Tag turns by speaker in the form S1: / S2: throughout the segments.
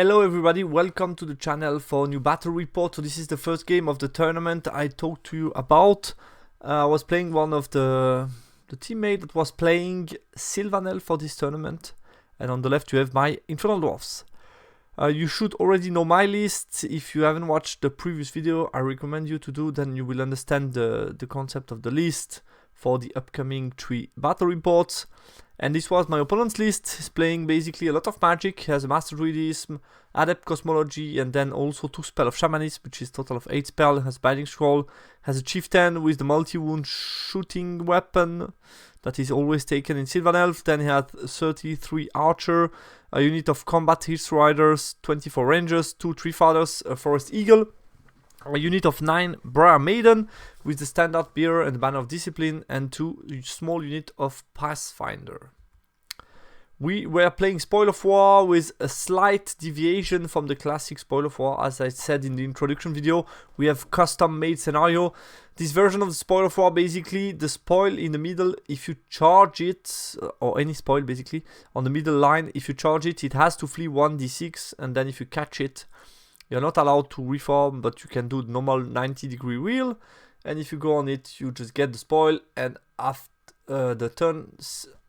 S1: Hello everybody, welcome to the channel for a new battle report. So this is the first game of the tournament I talked to you about. I was playing one of the teammate that was playing Sylvan for this tournament. And on the left you have my Infernal Dwarves. You should already know my list. If you haven't watched the previous video, I recommend you to do, then you will understand the concept of the list for the upcoming 3 battle reports. And this was my opponent's list. He's playing basically a lot of magic. He has a Master Druidism, Adept Cosmology, and then also 2 spells of Shamanism, which is total of 8 spells. Has Binding Scroll, has a Chieftain with the multi-wound shooting weapon that is always taken in Sylvan Elf. Then he had 33 Archer, a unit of Combat Horse Riders, 24 Rangers, 2 Tree Fathers, a Forest Eagle, a unit of 9 Briar Maiden with the Standard Bearer and the Banner of Discipline, and 2 small unit of Pathfinder. We were playing Spoil of War with a slight deviation from the classic Spoil of War. As I said in the introduction video, we have custom made scenario. This version of the Spoil of War, basically the spoil in the middle, if you charge it, or any spoil basically, on the middle line, if you charge it, it has to flee 1d6, and then if you catch it, you're not allowed to reform, but you can do the normal 90-degree wheel. And if you go on it, you just get the spoil, and after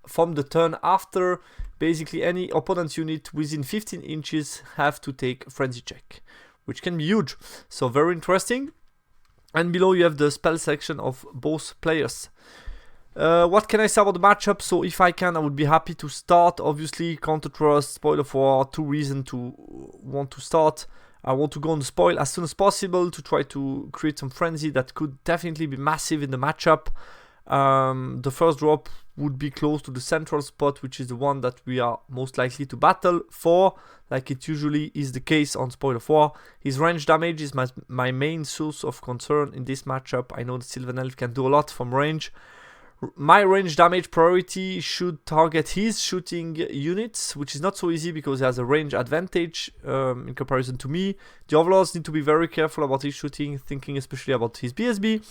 S1: from the turn after, basically any opponent's unit within 15 inches have to take a frenzy check, which can be huge. So very interesting. And below you have the spell section of both players. What can I say about the matchup? So if I can, I would be happy to start. Obviously, Counter Trust, Spoil of War, 2 reasons to want to start. I want to go on the spoil as soon as possible to try to create some frenzy that could definitely be massive in the matchup. The first drop would be close to the central spot, which is the one that we are most likely to battle for, like it usually is the case on Spoil of War. His range damage is my main source of concern in this matchup. I know the Sylvan Elf can do a lot from range. My range damage priority should target his shooting units, which is not so easy because he has a range advantage in comparison to me. The Overlords need to be very careful about his shooting, thinking especially about his BSB.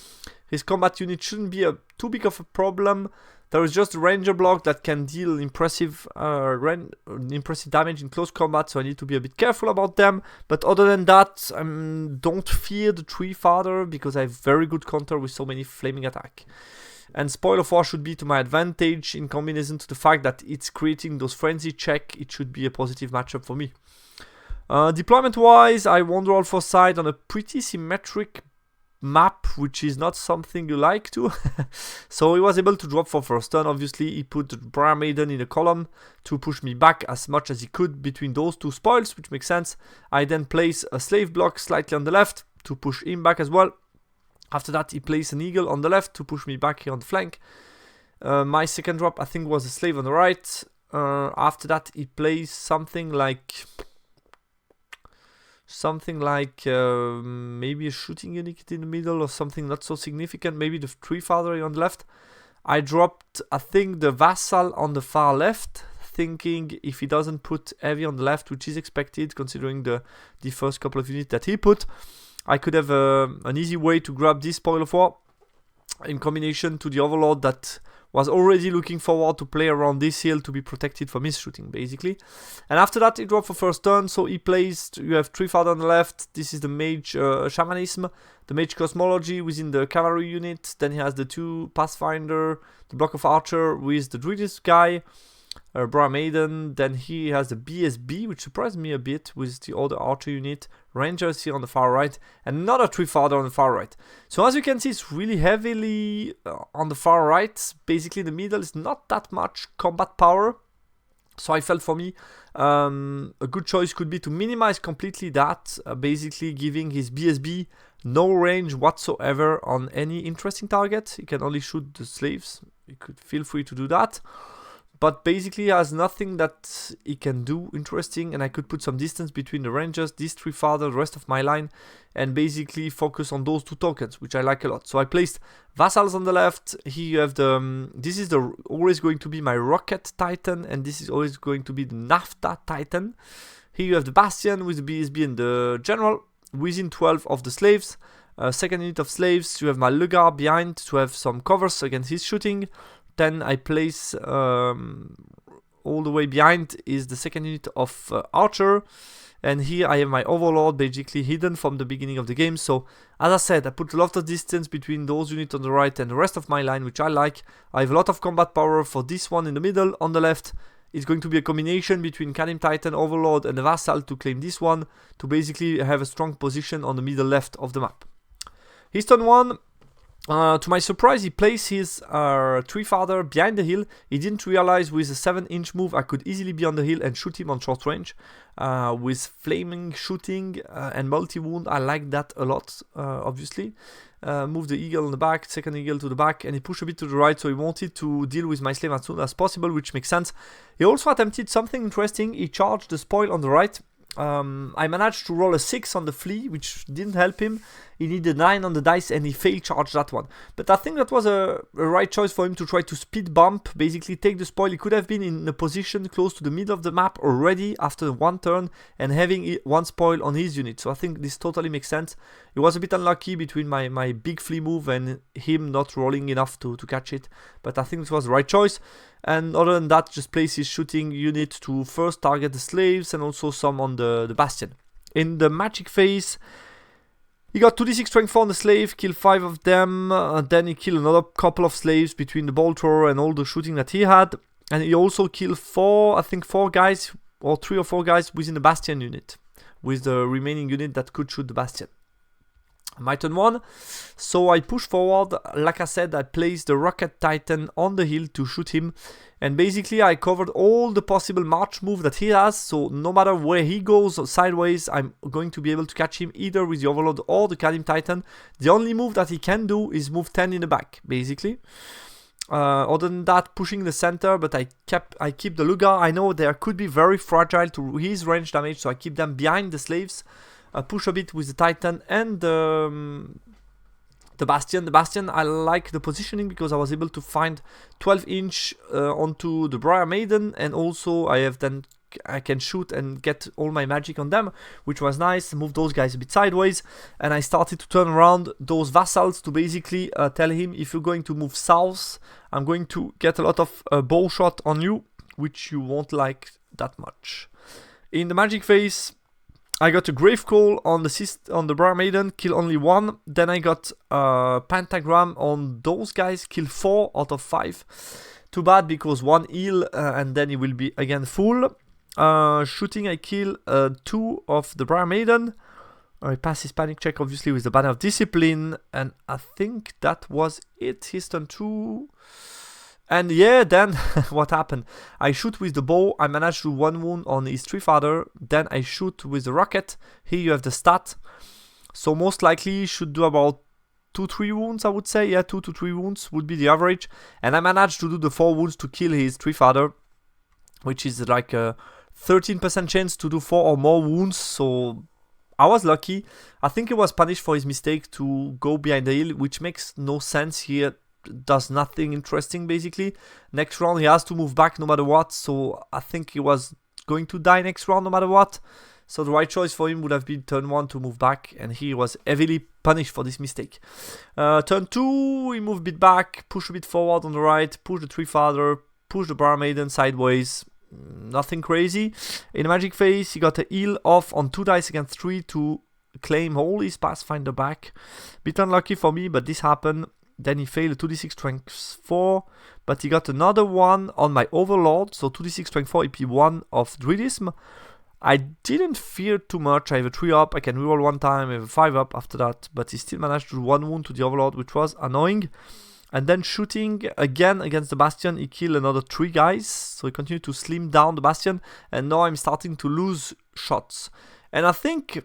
S1: His combat unit shouldn't be too big of a problem. There is just a Ranger block that can deal impressive damage in close combat, so I need to be a bit careful about them. But other than that, don't fear the Tree Father because I have very good counter with so many flaming attack. And Spoil of War should be to my advantage in combination to the fact that it's creating those frenzy check. It should be a positive matchup for me. Deployment wise, I wander all 4 sides on a pretty symmetric map, which is not something you like to. So he was able to drop for first turn. Obviously he put the Briar Maiden in a column to push me back as much as he could between those 2 spoils, which makes sense. I then place a slave block slightly on the left to push him back as well. After that, he placed an eagle on the left to push me back here on the flank. My second drop, I think, was a slave on the right. After that, he placed something like maybe a shooting unit in the middle or something not so significant. Maybe the Tree Father on the left. I dropped, I think, the Vassal on the far left, thinking if he doesn't put heavy on the left, which is expected considering the first couple of units that he put, I could have an easy way to grab this Spoil of War in combination to the Overlord that was already looking forward to play around this hill to be protected from his shooting, basically. And after that, he dropped for first turn, so he placed, you have Tree Father on the left, this is the Mage Shamanism, the Mage Cosmology within the Cavalry unit, then he has the 2 Pathfinder, the block of Archer with the Druidist guy, Briar Maiden, then he has the BSB, which surprised me a bit with the other Archer unit, Rangers here on the far right, and another Tree Father on the far right. So as you can see, it's really heavily on the far right. Basically in the middle is not that much combat power. So I felt for me a good choice could be to minimize completely that, basically giving his BSB no range whatsoever on any interesting target. He can only shoot the slaves. You could feel free to do that. But basically has nothing that he can do interesting, and I could put some distance between the Rangers, this Tree Father, the rest of my line, and basically focus on those 2 tokens, which I like a lot. So I placed Vassals on the left. Here you have the, this is always going to be my Rocket Titan, and this is always going to be the Naphtha Titan. Here you have the Bastion with the BSB and the General, within 12 of the slaves. Second unit of slaves, you have my Lugar behind to have some covers against his shooting. Then I place all the way behind is the second unit of Archer, And here I have my Overlord basically hidden from the beginning of the game. So as I said, I put a lot of distance between those units on the right and the rest of my line, which I like. I have a lot of combat power for this one in the middle. On the left, it's going to be a combination between Kalim Titan, Overlord and the Vassal to claim this one, to basically have a strong position on the middle left of the map. His turn 1. To my surprise, he placed his Tree Father behind the hill. He didn't realize with a 7-inch move I could easily be on the hill and shoot him on short range. With flaming shooting and multi-wound, I like that a lot, obviously. Move the eagle on the back, second eagle to the back, and he pushed a bit to the right, so he wanted to deal with my slave as soon as possible, which makes sense. He also attempted something interesting. He charged the spoil on the right. I managed to roll a 6 on the flea, which didn't help him. He needed 9 on the dice and he failed charge that one. But I think that was a right choice for him to try to speed bump, basically take the spoil. He could have been in a position close to the middle of the map already after one turn and having one spoil on his unit. So I think this totally makes sense. It was a bit unlucky between my big flea move and him not rolling enough to catch it. But I think it was the right choice. And other than that, just place his shooting unit to first target the slaves and also some on the bastion. In the magic phase, he got 2d6 strength 4 on the slave, killed 5 of them, then he killed another couple of slaves between the bolt thrower and all the shooting that he had. And he also killed 4 guys, or 3 or 4 guys within the bastion unit, with the remaining unit that could shoot the bastion. My turn 1, so I push forward. Like I said, I placed the Rocket Titan on the hill to shoot him, and basically I covered all the possible march move that he has, so no matter where he goes sideways, I'm going to be able to catch him either with the Overlord or the Kalim Titan. The only move that he can do is move 10 in the back, basically. Other than that, pushing the center, but I keep the Luga. I know they could be very fragile to his range damage, so I keep them behind the slaves. Push a bit with the Titan and the Bastion. The Bastion, I like the positioning because I was able to find 12-inch onto the Briar Maiden, and also I can shoot and get all my magic on them, which was nice. Move those guys a bit sideways, and I started to turn around those vassals to basically tell him, if you're going to move south, I'm going to get a lot of bow shot on you, which you won't like that much. In the magic phase, I got a Grave Call on the Briar Maiden, kill only 1. Then I got a Pentagram on those guys, kill 4 out of 5. Too bad because 1 heal and then he will be again full. Shooting, I kill 2 of the Briar Maiden. I pass his panic check obviously with the Banner of Discipline, and I think that was it. His turn 2. And yeah, then what happened? I shoot with the bow, I managed to do 1 wound on his Tree Father, then I shoot with the rocket. Here you have the stat. So most likely should do about 2-3 wounds, I would say. Yeah, 2 to 3 wounds would be the average. And I managed to do the 4 wounds to kill his Tree Father, which is like a 13% chance to do 4 or more wounds. So I was lucky. I think he was punished for his mistake to go behind the hill, which makes no sense here. Does nothing interesting basically. Next round he has to move back no matter what, so I think he was going to die next round no matter what. So the right choice for him would have been turn 1 to move back, and he was heavily punished for this mistake. Turn 2, he moved a bit back, push a bit forward on the right, push the Tree Father, push the Briar Maiden sideways. Nothing crazy. In the magic phase, he got a heal off on 2 dice against 3 to claim all his Pathfinder back. Bit unlucky for me, but this happened. Then he failed a 2d6 strength 4, but he got another one on my Overlord, so 2d6 strength 4 EP 1 of Druidism. I didn't fear too much. I have a 3 up, I can reroll 1 time, I have a 5 up after that, but he still managed to do 1 wound to the Overlord, which was annoying. And then shooting again against the Bastion, he killed another 3 guys, so he continued to slim down the Bastion, and now I'm starting to lose shots. And I think,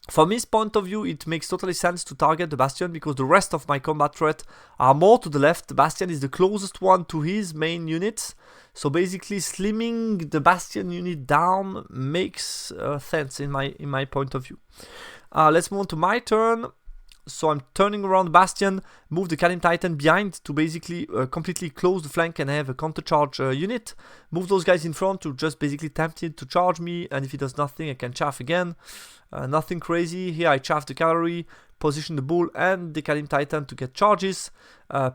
S1: from his point of view, it makes totally sense to target the Bastion because the rest of my combat threat are more to the left. The Bastion is the closest one to his main units. So basically slimming the Bastion unit down makes sense in my point of view. Let's move on to my turn. So I'm turning around the Bastion, move the Kalim Titan behind to basically completely close the flank and have a counter-charge unit. Move those guys in front to just basically tempt it to charge me, and if he does nothing I can chaff again. Nothing crazy. Here I chaff the cavalry, position the bull and the Kalim Titan to get charges.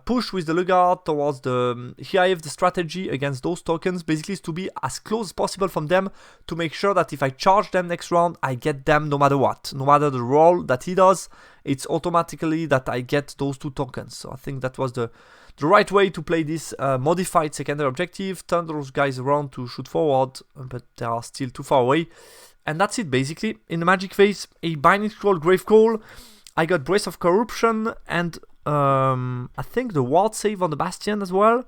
S1: Push with the Lugard towards the... Here I have the strategy against those tokens. Basically is to be as close as possible from them to make sure that if I charge them next round, I get them no matter what. No matter the roll that he does, it's automatically that I get those 2 tokens. So I think that was the right way to play this modified secondary objective. Turn those guys around to shoot forward, but they are still too far away. And that's it basically. In the magic phase, a Binding Scroll, Grave Call. I got Brace of Corruption and I think the ward save on the Bastion as well.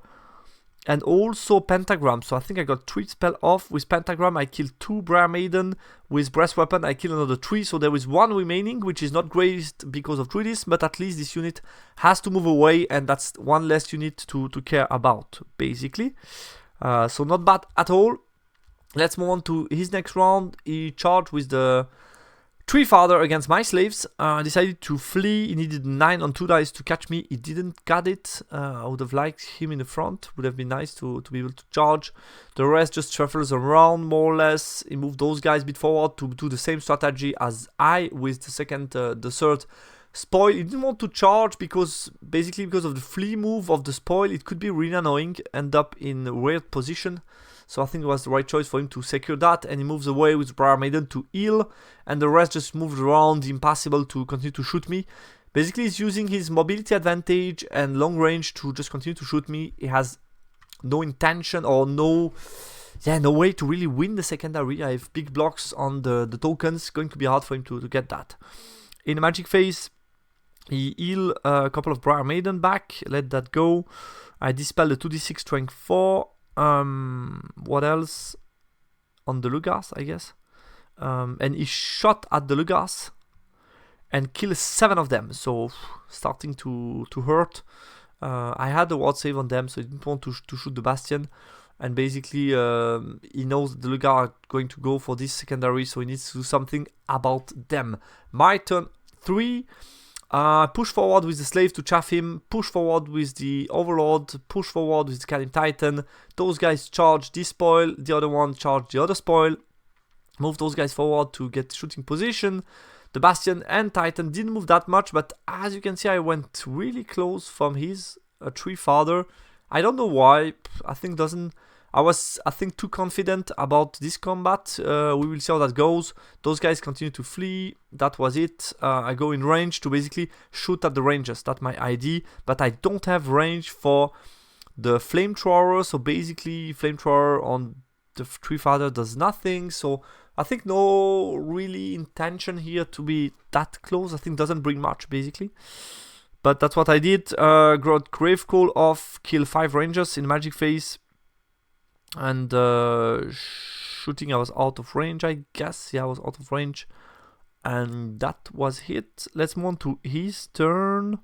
S1: And also Pentagram. So I think I got 3 spell off. With Pentagram I killed 2 Briar Maiden. With Breast Weapon I killed another 3. So there is 1 remaining, which is not grazed because of Druidism. But at least this unit has to move away. And that's 1 less unit to care about, basically. So not bad at all. Let's move on to his next round. He charged with the Tree Father against my slaves. Decided to flee. He needed 9 on 2 dice to catch me. He didn't got it. I would have liked him in the front. Would have been nice to be able to charge. The rest just shuffles around more or less. He moved those guys a bit forward to do the same strategy as I with the third spoil. He didn't want to charge because basically because of the flee move of the spoil. It could be really annoying. End up in a weird position. So I think it was the right choice for him to secure that, and he moves away with Briar Maiden to heal, and the rest just moved around, impossible to continue to shoot me. Basically, he's using his mobility advantage and long range to just continue to shoot me. He has no intention or no way to really win the secondary. I have big blocks on the tokens, going to be hard for him to get that. In the magic phase, he heal a couple of Briar Maiden back, let that go. I dispel the 2d6 strength 4. What else? On the Lugars, I guess. And he shot at the Lugars and killed 7 of them. So starting to hurt. I had the ward save on them, so he didn't want to shoot the Bastion. And basically, he knows the Lugar are going to go for this secondary, so he needs to do something about them. My turn 3. Push forward with the slave to chaff him, push forward with the overlord, push forward with the Kalim Titan. Those guys charge this spoil, the other one charge the other spoil. Move those guys forward to get shooting position. The Bastion and Titan didn't move that much, but as you can see, I went really close from his Tree Father. I don't know why. I was too confident about this combat. We will see how that goes. Those guys continue to flee. That was it. I go in range to basically shoot at the rangers. That's my ID. But I don't have range for the flamethrower. So basically, flamethrower on the Tree Father does nothing. So I think no really intention here to be that close. I think doesn't bring much basically. But that's what I did. Got Grave Call off. Kill 5 rangers in magic phase. And shooting, I was out of range, I guess. Yeah, I was out of range. And that was it. Let's move on to his turn.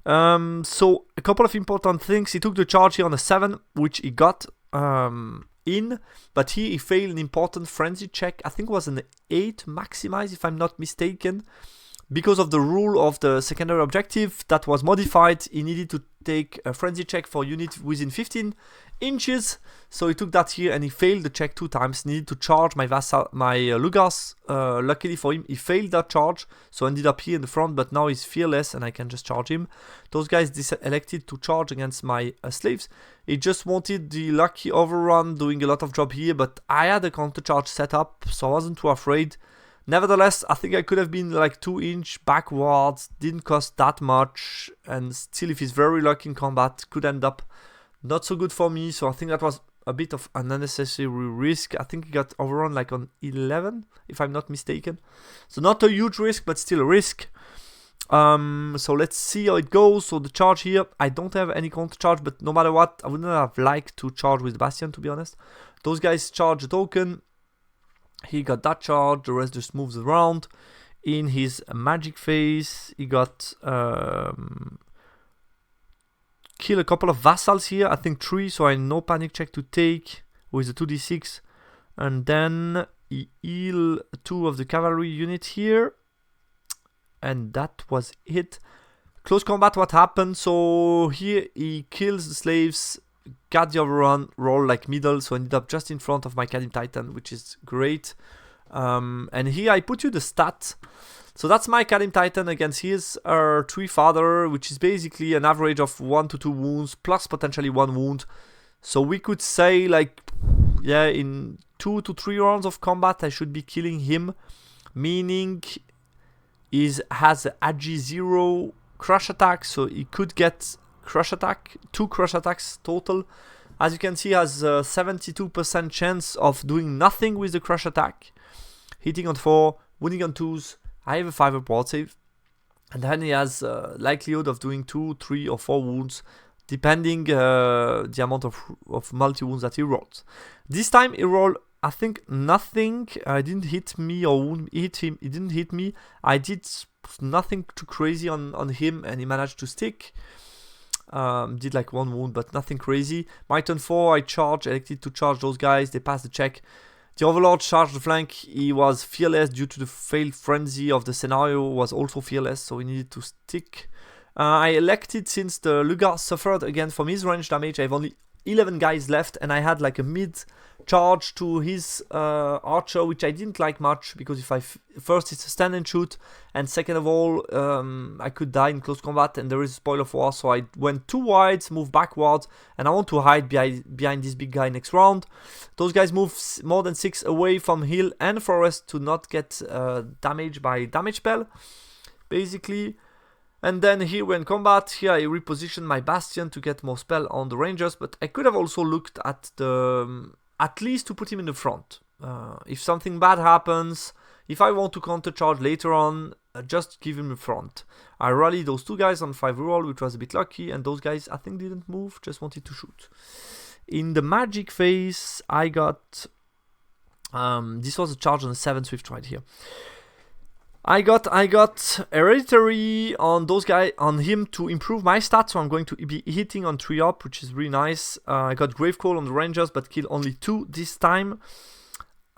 S1: So, a couple of important things. He took the charge here on a 7, which he got in. But here he failed an important frenzy check. I think it was an 8 maximize, if I'm not mistaken. Because of the rule of the secondary objective that was modified, he needed to take a frenzy check for unit within 15 inches. So he took that here and he failed the check 2 times. He needed to charge my Lugars. Luckily for him, he failed that charge. So ended up here in the front, but now he's fearless and I can just charge him. Those guys elected to charge against my slaves. He just wanted the lucky overrun, doing a lot of job here, but I had a counter charge set up, so I wasn't too afraid. Nevertheless, I think I could have been like 2 inch backwards, didn't cost that much, and still if he's very lucky in combat, could end up not so good for me, so I think that was a bit of an unnecessary risk. I think he got overrun like on 11, if I'm not mistaken. So not a huge risk, but still a risk. So let's see how it goes. So the charge here, I don't have any counter charge, but no matter what, I wouldn't have liked to charge with Bastion, to be honest. Those guys charge a token. He got that charge, the rest just moves around. In his magic phase, he got kill a couple of vassals here. I think 3, so I no panic check to take with the 2d6. And then he heal 2 of the cavalry unit here. And that was it. Close combat, what happened? So here he kills the slaves. Got the overrun, roll like middle, so ended up just in front of my Kalim Titan, which is great. And here I put you the stat. So that's my Kalim Titan against his 3 father, which is basically an average of 1 to 2 wounds plus potentially 1 wound. So we could say, like, yeah, in 2 to 3 rounds of combat I should be killing him, meaning he has a Agi 0 crush attack, so he could get crush attack, 2 crush attacks total. As you can see, he has a 72% chance of doing nothing with the crush attack, hitting on 4, wounding on 2s. I have a 5 broad save, and then he has a likelihood of doing 2, 3 or 4 wounds, depending the amount of multi wounds that he rolls. This time he rolled, I think, nothing. He didn't hit me or hit him. He didn't hit me. I did nothing too crazy on him, and he managed to stick. Did like 1 wound, but nothing crazy. My turn 4, I elected to charge those guys. They passed the check. The Overlord charged the flank. He was fearless due to the failed frenzy of the scenario. Was also fearless, so he needed to stick. I elected, since the Lugar suffered again from his range damage, I have only 11 guys left, and I had like a mid charge to his archer, which I didn't like much, because if first it's a stand and shoot, and second of all I could die in close combat, and there is a spoil of war, so I went 2 wide, moved backwards, and I want to hide behind this big guy next round. Those guys move more than 6 away from hill and forest to not get damaged by damage spell, basically. And then here we're in combat. Here I reposition my Bastion to get more spell on the Rangers, but I could have also looked at at least to put him in the front. If something bad happens, if I want to counter charge later on, just give him in front. I rallied those 2 guys on 5 reroll, which was a bit lucky, and those guys I think didn't move, just wanted to shoot. In the magic phase, I got this was a charge on the 7 Swift right here. I got hereditary on those guys, on him, to improve my stats, so I'm going to be hitting on 3 up, which is really nice. I got Gravecall on the Rangers, but killed only 2 this time.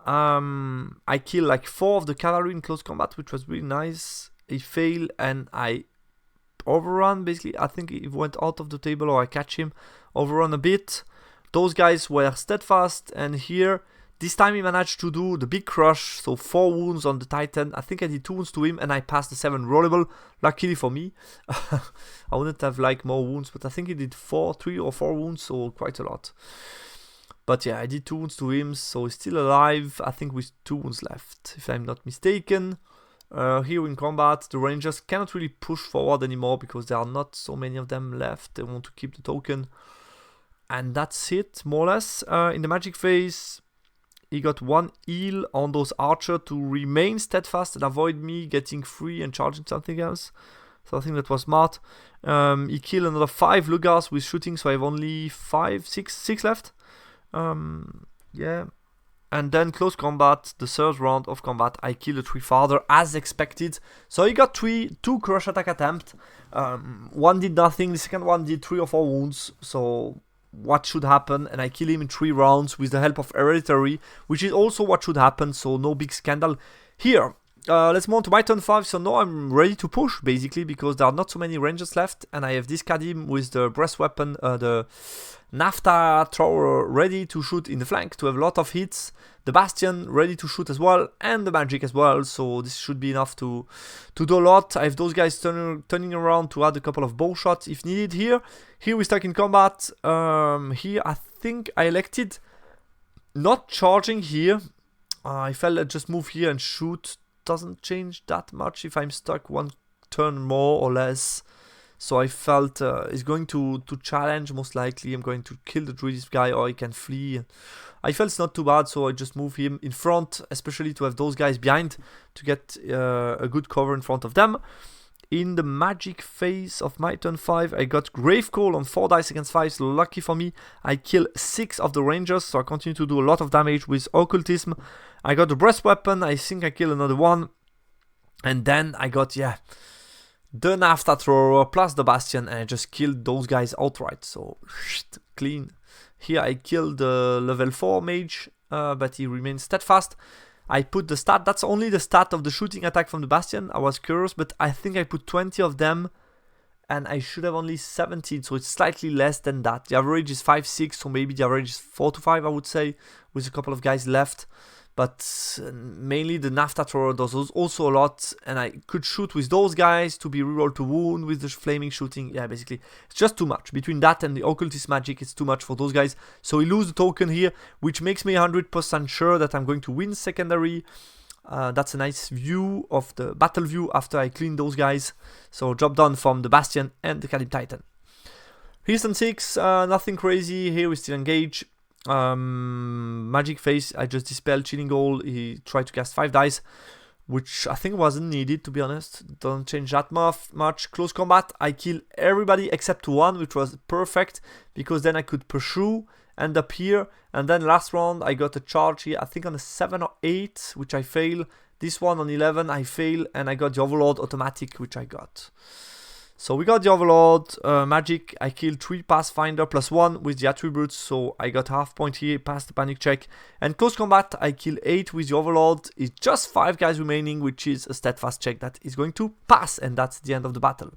S1: I killed like 4 of the cavalry in close combat, which was really nice. He failed, and I overrun, basically. I think he went out of the table, or I catch him, overrun a bit. Those guys were steadfast, and here, this time he managed to do the big crush, so 4 wounds on the Titan. I think I did 2 wounds to him, and I passed the 7 rollable, luckily for me. I wouldn't have liked more wounds, but I think he did 3 or 4 wounds, so quite a lot. But yeah, I did 2 wounds to him, so he's still alive, I think with 2 wounds left, if I'm not mistaken. Here in combat, the Rangers cannot really push forward anymore, because there are not so many of them left. They want to keep the token. And that's it, more or less. In the magic phase, he got 1 heal on those archers to remain steadfast and avoid me getting free and charging something else. So I think that was smart. He killed another 5 Lugars with shooting, so I have only 6 left. Yeah. And then close combat, the 3rd round of combat, I killed a 3 father as expected. So he got 2 crush attack attempts. 1 did nothing, the second one did 3 or 4 wounds. So what should happen, and I kill him in 3 rounds with the help of hereditary, which is also what should happen, so no big scandal here. Let's move on to my turn 5. So now I'm ready to push, basically, because there are not so many rangers left, and I have this Kadim with the breast weapon, the Nafta thrower, ready to shoot in the flank to have a lot of hits, the Bastion ready to shoot as well, and the magic as well, so this should be enough to do a lot. I have those guys turning around to add a couple of bow shots if needed here. Here we're stuck in combat. Here I think I elected not charging here. I felt I'd just move here and shoot. Doesn't change that much if I'm stuck 1 turn more or less. So I felt he's going to challenge, most likely. I'm going to kill the druidist guy, or he can flee. I felt it's not too bad, so I just move him in front, especially to have those guys behind to get a good cover in front of them. In the magic phase of my turn 5, I got Gravecall on 4 dice against 5, so lucky for me. I kill 6 of the rangers, so I continue to do a lot of damage with occultism. I got the breast weapon, I think I kill another 1. And then I got, the Nafta thrower plus the Bastion, and I just killed those guys outright, so clean. Here I killed the level 4 mage, but he remains steadfast. I put the stat, that's only the stat of the shooting attack from the Bastion. I was curious, but I think I put 20 of them, and I should have only 17, so it's slightly less than that. The average is 5-6, so maybe the average is 4-5, I would say, with a couple of guys left. but mainly the Nafta Thrower does also a lot, and I could shoot with those guys to be reroll to wound with the flaming shooting. Yeah, basically, it's just too much. Between that and the Occultist Magic, it's too much for those guys. So we lose the token here, which makes me 100% sure that I'm going to win secondary. That's a nice view of the battle view after I clean those guys. So job done from the Bastion and the Kalim Titan. Here's turn 6, nothing crazy. Here we still engage. Magic Face, I just dispelled Chilling Goal. He tried to cast 5 dice, which I think wasn't needed, to be honest. Don't change that much. Close combat, I kill everybody except 1, which was perfect, because then I could pursue, end up here, and then last round I got a charge here, I think on a 7 or 8, which I fail. This one on 11 I fail, and I got the Overlord automatic, which I got. So we got the Overlord, Magic, I killed 3 Pathfinder plus 1 with the attributes, so I got half point here, past the panic check. And close combat, I kill 8 with the Overlord, it's just 5 guys remaining, which is a steadfast check that is going to pass, and that's the end of the battle.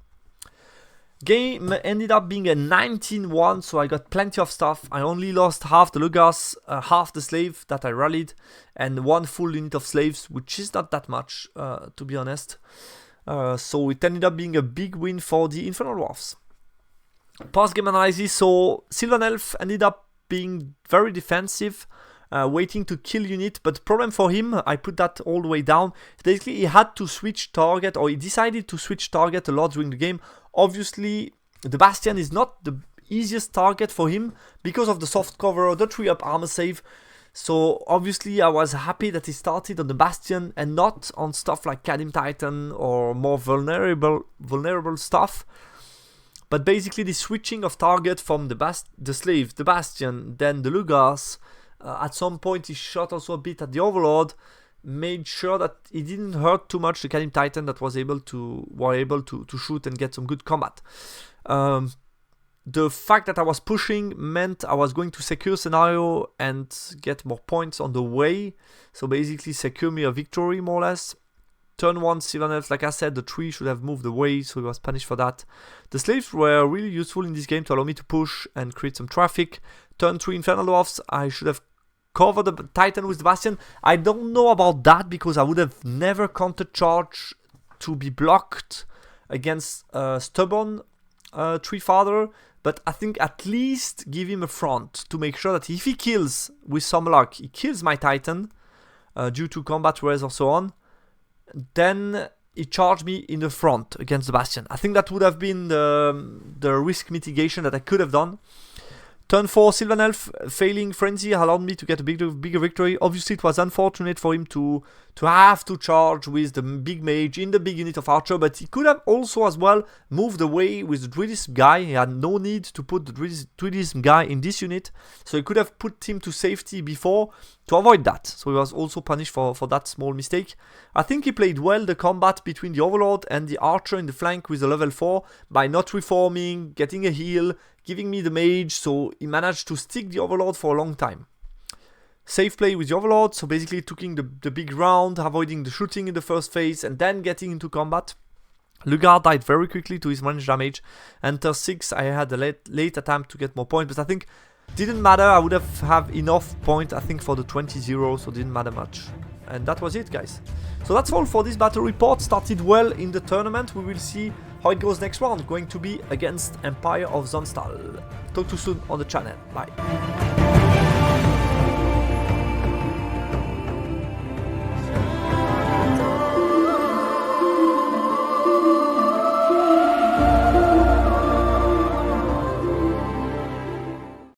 S1: Game ended up being a 19-1, so I got plenty of stuff. I only lost half the Lugas, half the slave that I rallied, and 1 full unit of slaves, which is not that much, to be honest. So it ended up being a big win for the Infernal Dwarves. Post-game analysis, so Sylvan Elf ended up being very defensive, waiting to kill unit, but the problem for him, I put that all the way down, basically he had to switch target, or he decided to switch target a lot during the game. Obviously, the Bastion is not the easiest target for him, because of the soft cover, the 3-up armor save. So obviously I was happy that he started on the Bastion and not on stuff like Kalim Titan or more vulnerable stuff. But basically the switching of target from the slave, the Bastion, then the Lugas, at some point he shot also a bit at the Overlord, made sure that he didn't hurt too much the Kalim Titan that were able to shoot and get some good combat. The fact that I was pushing meant I was going to secure scenario and get more points on the way. So basically secure me a victory more or less. Turn 1 Sylvan Elves, like I said, the tree should have moved away, so he was punished for that. The slaves were really useful in this game to allow me to push and create some traffic. Turn 3 Infernal Dwarves, I should have covered the Titan with the Bastion. I don't know about that because I would have never counter charge to be blocked against Stubborn Tree Father. But I think at least give him a front to make sure that if he kills, with some luck, he kills my Titan due to combat res or so on, then he charged me in the front against the Bastion. I think that would have been the risk mitigation that I could have done. Turn 4 Sylvan Elf, failing Frenzy allowed me to get a bigger victory. Obviously it was unfortunate for him to have to charge with the big mage in the big unit of Archer, but he could have also as well moved away with the Druidism guy. He had no need to put the Druidism guy in this unit, so he could have put him to safety before to avoid that. So he was also punished for that small mistake. I think he played well the combat between the Overlord and the Archer in the flank with the level 4 by not reforming, getting a heal, giving me the mage, so he managed to stick the Overlord for a long time. Safe play with the Overlord, so basically taking the big round, avoiding the shooting in the first phase, and then getting into combat. Lugar died very quickly to his range damage, and turn 6 I had a late attempt to get more points, but I think didn't matter. I would have enough point, I think, for the 20-0, so it didn't matter much. And that was it, guys. So that's all for this battle report. Started well in the tournament. We will see how it goes next round. Going to be against Empire of Zonstal. Talk to you soon on the channel. Bye.